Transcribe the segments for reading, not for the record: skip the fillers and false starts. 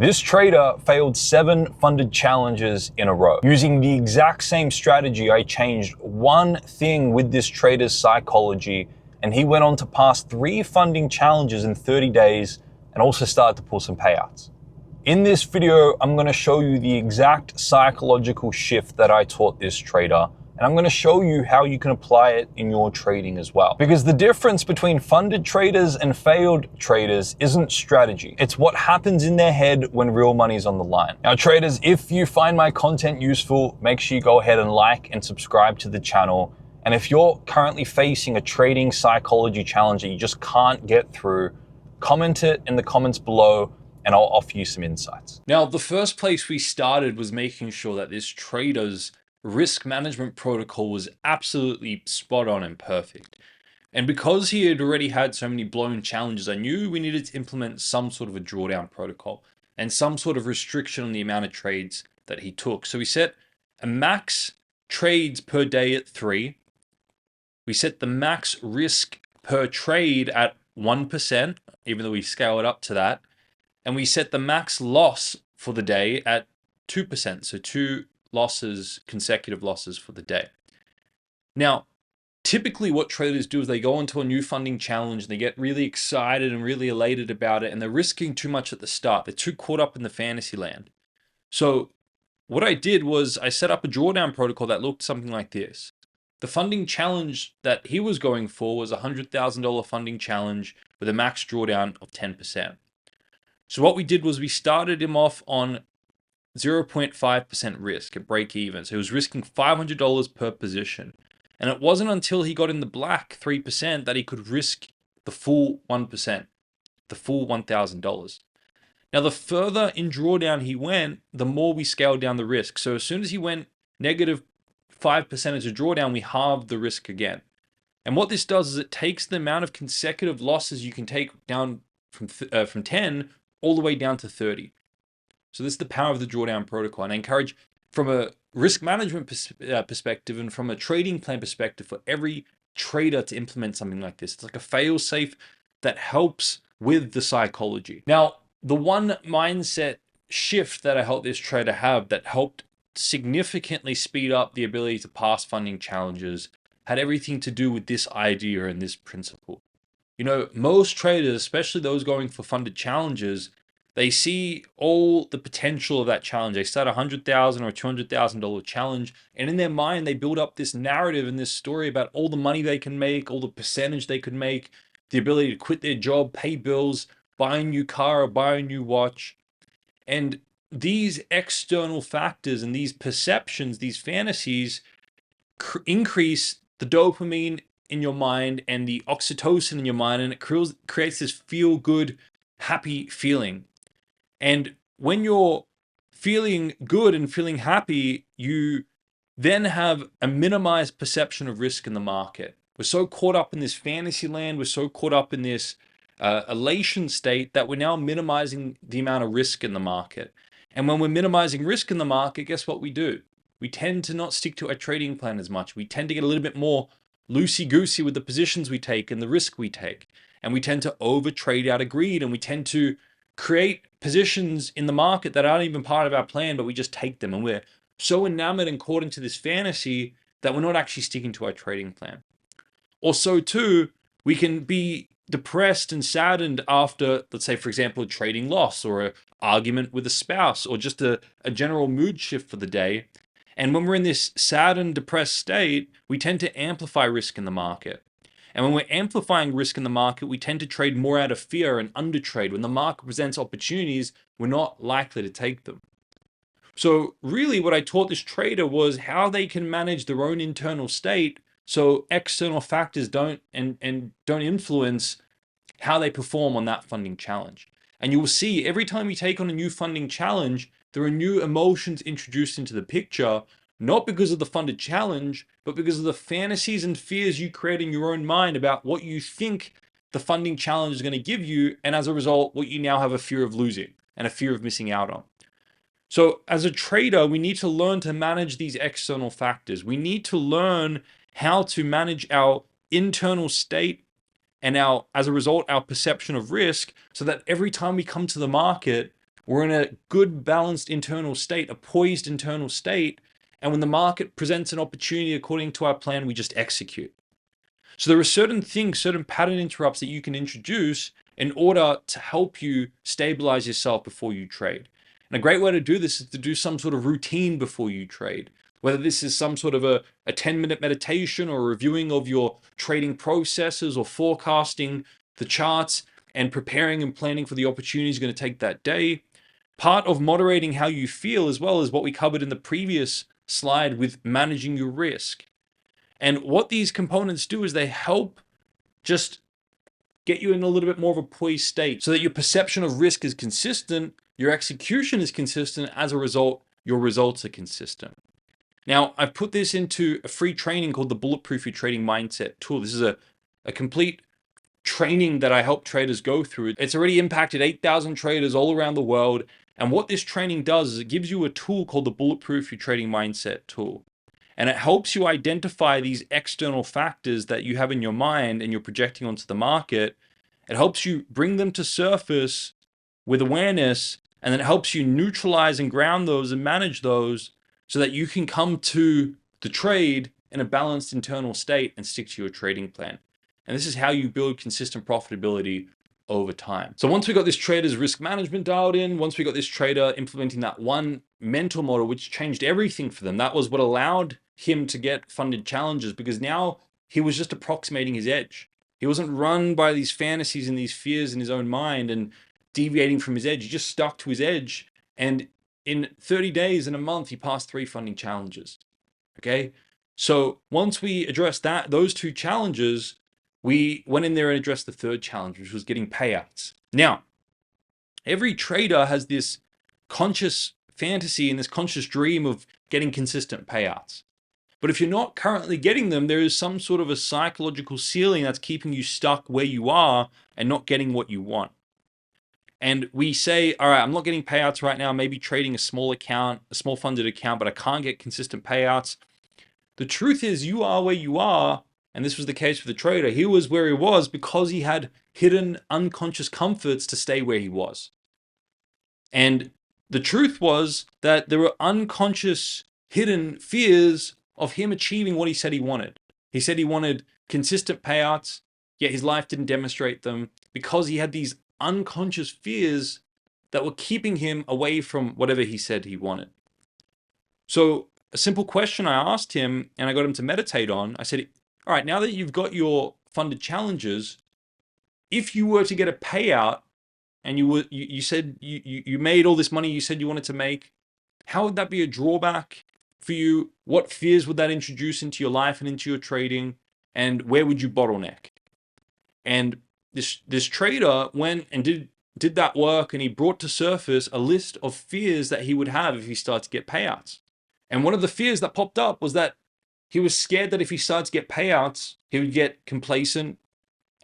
This trader failed 7 funded challenges in a row. Using the exact same strategy, I changed one thing with this trader's psychology, and he went on to pass 3 funding challenges in 30 days and also started to pull some payouts. In this video, I'm going to show you the exact psychological shift that I taught this trader, and I'm going to show you how you can apply it in your trading as well. Because the difference between funded traders and failed traders isn't strategy. It's what happens in their head when real money is on the line. Now traders, if you find my content useful, make sure you go ahead and like and subscribe to the channel. And if you're currently facing a trading psychology challenge that you just can't get through, comment it in the comments below and I'll offer you some insights. Now, the first place we started was making sure that this trader's risk management protocol was absolutely spot on and perfect. And because he had already had so many blown challenges, I knew we needed to implement some sort of a drawdown protocol and some sort of restriction on the amount of trades that he took. So we set a max trades per day at 3. We set the max risk per trade at 1%, even though we scale it up to that. And we set the max loss for the day at 2%. So 2 losses, consecutive losses for the day. Now, typically what traders do is they go into a new funding challenge and they get really excited and really elated about it, and they're risking too much at the start. They're too caught up in the fantasy land. So what I did was I set up a drawdown protocol that looked something like this. The funding challenge that he was going for was a $100,000 funding challenge with a max drawdown of 10%. So what we did was we started him off on 0.5% risk at break even. So he was risking $500 per position. And it wasn't until he got in the black 3% that he could risk the full 1%, the full $1,000. Now, the further in drawdown he went, the more we scaled down the risk. So as soon as he went negative 5% into drawdown, we halved the risk again. And what this does is it takes the amount of consecutive losses you can take down from 10 all the way down to 30. So this is the power of the drawdown protocol. And I encourage, from a risk management perspective and from a trading plan perspective, for every trader to implement something like this. It's like a fail safe that helps with the psychology. Now, the one mindset shift that I helped this trader have that helped significantly speed up the ability to pass funding challenges had everything to do with this idea and this principle. You know, most traders, especially those going for funded challenges, they see all the potential of that challenge. They start a $100,000 or $200,000 challenge, and in their mind, they build up this narrative and this story about all the money they can make, all the percentage they could make, the ability to quit their job, pay bills, buy a new car or buy a new watch. And these external factors and these perceptions, these fantasies, increase the dopamine in your mind and the oxytocin in your mind, and it creates this feel-good, happy feeling. And when you're feeling good and feeling happy, you then have a minimized perception of risk in the market. We're so caught up in this fantasy land, we're so caught up in this elation state that we're now minimizing the amount of risk in the market. And when we're minimizing risk in the market, guess what we do? We tend to not stick to our trading plan as much. We tend to get a little bit more loosey-goosey with the positions we take and the risk we take. And we tend to overtrade out of greed, and we tend to create positions in the market that aren't even part of our plan, but we just take them. And we're so enamored and caught into this fantasy that we're not actually sticking to our trading plan. Or so too, we can be depressed and saddened after, let's say, for example, a trading loss or an argument with a spouse or just a general mood shift for the day. And when we're in this sad and depressed state, we tend to amplify risk in the market. And when we're amplifying risk in the market, we tend to trade more out of fear and undertrade. When the market presents opportunities, we're not likely to take them. So really what I taught this trader was how they can manage their own internal state so external factors don't influence how they perform on that funding challenge. And you will see every time you take on a new funding challenge, there are new emotions introduced into the picture, not because of the funded challenge, but because of the fantasies and fears you create in your own mind about what you think the funding challenge is going to give you, and as a result, what you now have a fear of losing and a fear of missing out on. So as a trader, we need to learn to manage these external factors. We need to learn how to manage our internal state and as a result, our perception of risk, so that every time we come to the market, We're in a good, balanced internal state, a poised internal state. And when the market presents an opportunity according to our plan, we just execute. So there are certain things, certain pattern interrupts that you can introduce in order to help you stabilize yourself before you trade. And a great way to do this is to do some sort of routine before you trade. Whether this is some sort of a 10-minute meditation or reviewing of your trading processes or forecasting the charts and preparing and planning for the opportunities you're going to take that day. Part of moderating how you feel as well as what we covered in the previous slide with managing your risk. And what these components do is they help just get you in a little bit more of a poised state so that your perception of risk is consistent, your execution is consistent, as a result, your results are consistent. Now, I've put this into a free training called the Bulletproof Your Trading Mindset tool. This is a complete training that I help traders go through. It's already impacted 8,000 traders all around the world. And what this training does is it gives you a tool called the Bulletproof Your Trading Mindset tool. And it helps you identify these external factors that you have in your mind and you're projecting onto the market. It helps you bring them to surface with awareness, and then it helps you neutralize and ground those and manage those so that you can come to the trade in a balanced internal state and stick to your trading plan. And this is how you build consistent profitability over time. So once we got this trader's risk management dialed in, once we got this trader implementing that one mental model, which changed everything for them, that was what allowed him to get funded challenges, because now he was just approximating his edge. He wasn't run by these fantasies and these fears in his own mind and deviating from his edge. He just stuck to his edge. And in 30 days and a month, he passed 3 funding challenges. Okay. So once we addressed those 2 challenges, we went in there and addressed the 3rd challenge, which was getting payouts. Now, every trader has this conscious fantasy and this conscious dream of getting consistent payouts. But if you're not currently getting them, there is some sort of a psychological ceiling that's keeping you stuck where you are and not getting what you want. And we say, all right, I'm not getting payouts right now, maybe trading a small account, a small funded account, but I can't get consistent payouts. The truth is you are where you are. And this was the case for the trader. He was where he was because he had hidden unconscious comforts to stay where he was. And the truth was that there were unconscious hidden fears of him achieving what he said he wanted. He said he wanted consistent payouts, yet his life didn't demonstrate them because he had these unconscious fears that were keeping him away from whatever he said he wanted. So a simple question I asked him and I got him to meditate on, I said, all right, now that you've got your funded challenges, if you were to get a payout and you said you made all this money you said you wanted to make, how would that be a drawback for you? What fears would that introduce into your life and into your trading? And where would you bottleneck? And this trader went and did that work, and he brought to surface a list of fears that he would have if he started to get payouts. And one of the fears that popped up was that he was scared that if he started to get payouts, he would get complacent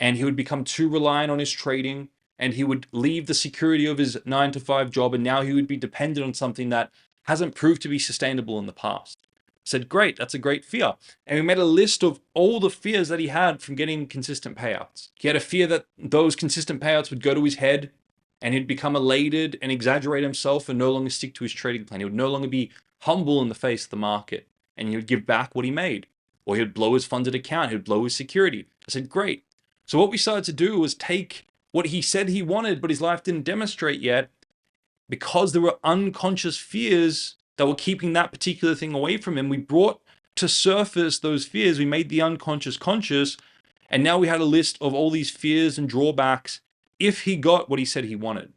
and he would become too reliant on his trading and he would leave the security of his 9-to-5 job, and now he would be dependent on something that hasn't proved to be sustainable in the past. I said, great, that's a great fear. And we made a list of all the fears that he had from getting consistent payouts. He had a fear that those consistent payouts would go to his head and he'd become elated and exaggerate himself and no longer stick to his trading plan. He would no longer be humble in the face of the market, and he would give back what he made, or he would blow his funded account, he would blow his security. I said, great. So what we started to do was take what he said he wanted, but his life didn't demonstrate yet, because there were unconscious fears that were keeping that particular thing away from him. We brought to surface those fears. We made the unconscious conscious. And now we had a list of all these fears and drawbacks if he got what he said he wanted.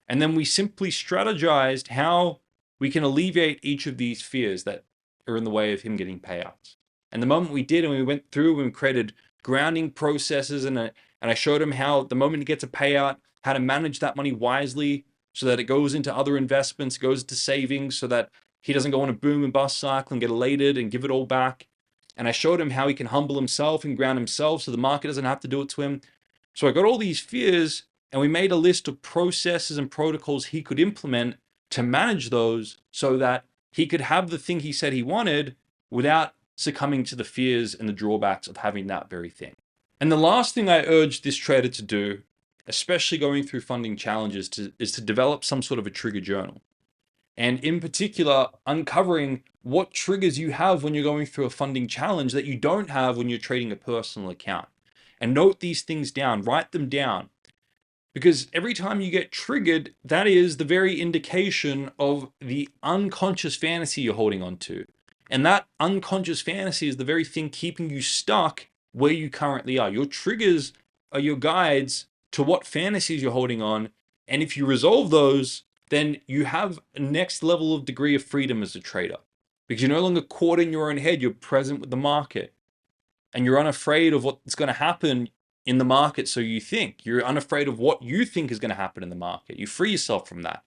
And then we simply strategized how we can alleviate each of these fears that are in the way of him getting payouts. And the moment we did, and we went through and we created grounding processes, and I showed him how the moment he gets a payout, how to manage that money wisely so that it goes into other investments, goes into savings, so that he doesn't go on a boom and bust cycle and get elated and give it all back. And I showed him how he can humble himself and ground himself so the market doesn't have to do it to him. So I got all these fears, and we made a list of processes and protocols he could implement to manage those so that he could have the thing he said he wanted without succumbing to the fears and the drawbacks of having that very thing. And the last thing I urged this trader to do especially going through funding challenges, is to develop some sort of a trigger journal. And in particular, uncovering what triggers you have when you're going through a funding challenge that you don't have when you're trading a personal account. And note these things down, write them down. Because every time you get triggered, that is the very indication of the unconscious fantasy you're holding on to. And that unconscious fantasy is the very thing keeping you stuck where you currently are. Your triggers are your guides to what fantasies you're holding on. And if you resolve those, then you have a next level of degree of freedom as a trader. Because you're no longer caught in your own head, you're present with the market. And you're unafraid of what's going to happen in the market, so you think. You're unafraid of what you think is going to happen in the market. You free yourself from that.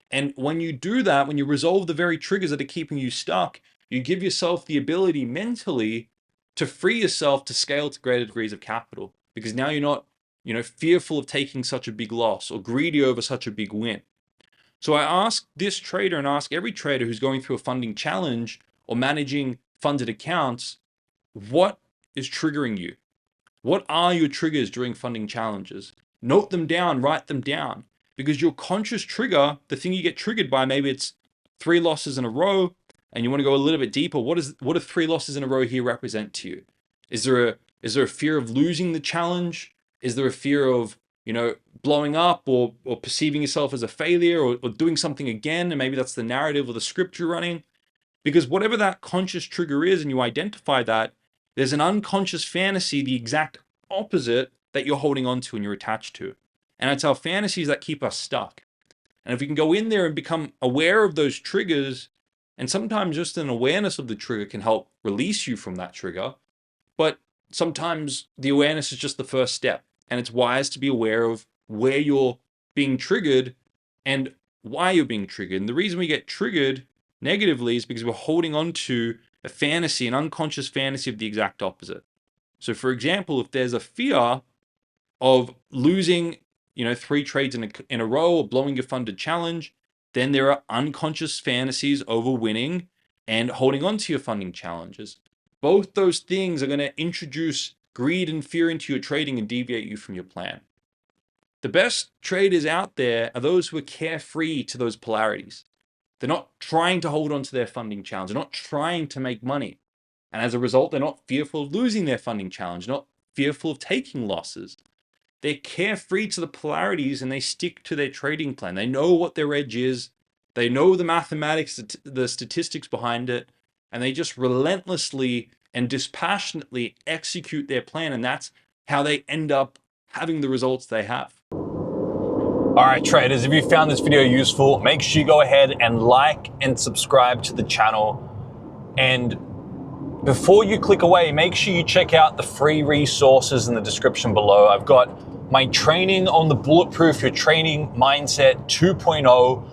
And when you do that, when you resolve the very triggers that are keeping you stuck, you give yourself the ability mentally to free yourself to scale to greater degrees of capital. Because now you're not, fearful of taking such a big loss or greedy over such a big win. So I ask this trader and ask every trader who's going through a funding challenge or managing funded accounts, what is triggering you? What are your triggers during funding challenges? Note them down, write them down, because your conscious trigger, the thing you get triggered by, maybe it's 3 losses in a row, and you want to go a little bit deeper. What do 3 losses in a row here represent to you? Is there a fear of losing the challenge? Is there a fear of, blowing up or perceiving yourself as a failure or doing something again? And maybe that's the narrative or the script you're running. Because whatever that conscious trigger is, and you identify that, there's an unconscious fantasy, the exact opposite, that you're holding on to and you're attached to. And it's our fantasies that keep us stuck. And if we can go in there and become aware of those triggers, and sometimes just an awareness of the trigger can help release you from that trigger, but sometimes the awareness is just the first step. And it's wise to be aware of where you're being triggered and why you're being triggered. And the reason we get triggered negatively is because we're holding on to a fantasy, an unconscious fantasy of the exact opposite. So for example, if there's a fear of losing, 3 trades in a row or blowing your funded challenge, then there are unconscious fantasies over winning and holding on to your funding challenges. Both those things are going to introduce greed and fear into your trading and deviate you from your plan. The best traders out there are those who are carefree to those polarities. They're not trying to hold on to their funding challenge. They're not trying to make money. And as a result, they're not fearful of losing their funding challenge, not fearful of taking losses. They're carefree to the polarities and they stick to their trading plan. They know what their edge is. They know the mathematics, the statistics behind it, and they just relentlessly and dispassionately execute their plan. And that's how they end up having the results they have. All right, traders, if you found this video useful, make sure you go ahead and like and subscribe to the channel. And before you click away, make sure you check out the free resources in the description below. I've got my training on the Bulletproof Your Trading Mindset 2.0.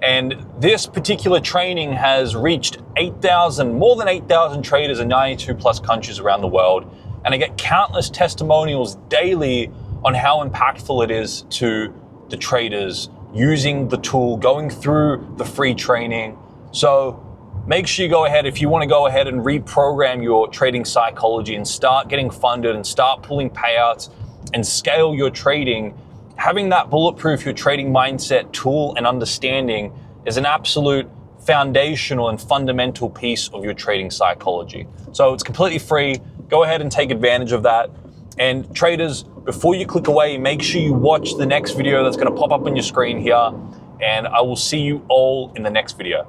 And this particular training has reached more than 8,000 traders in 92 plus countries around the world. And I get countless testimonials daily on how impactful it is to the traders using the tool, going through the free training. So make sure you go ahead, if you want to go ahead and reprogram your trading psychology and start getting funded and start pulling payouts and scale your trading, having that Bulletproof Your Trading Mindset tool and understanding is an absolute foundational and fundamental piece of your trading psychology. So it's completely free. Go ahead and take advantage of that. And traders, before you click away, make sure you watch the next video that's going to pop up on your screen here. And I will see you all in the next video.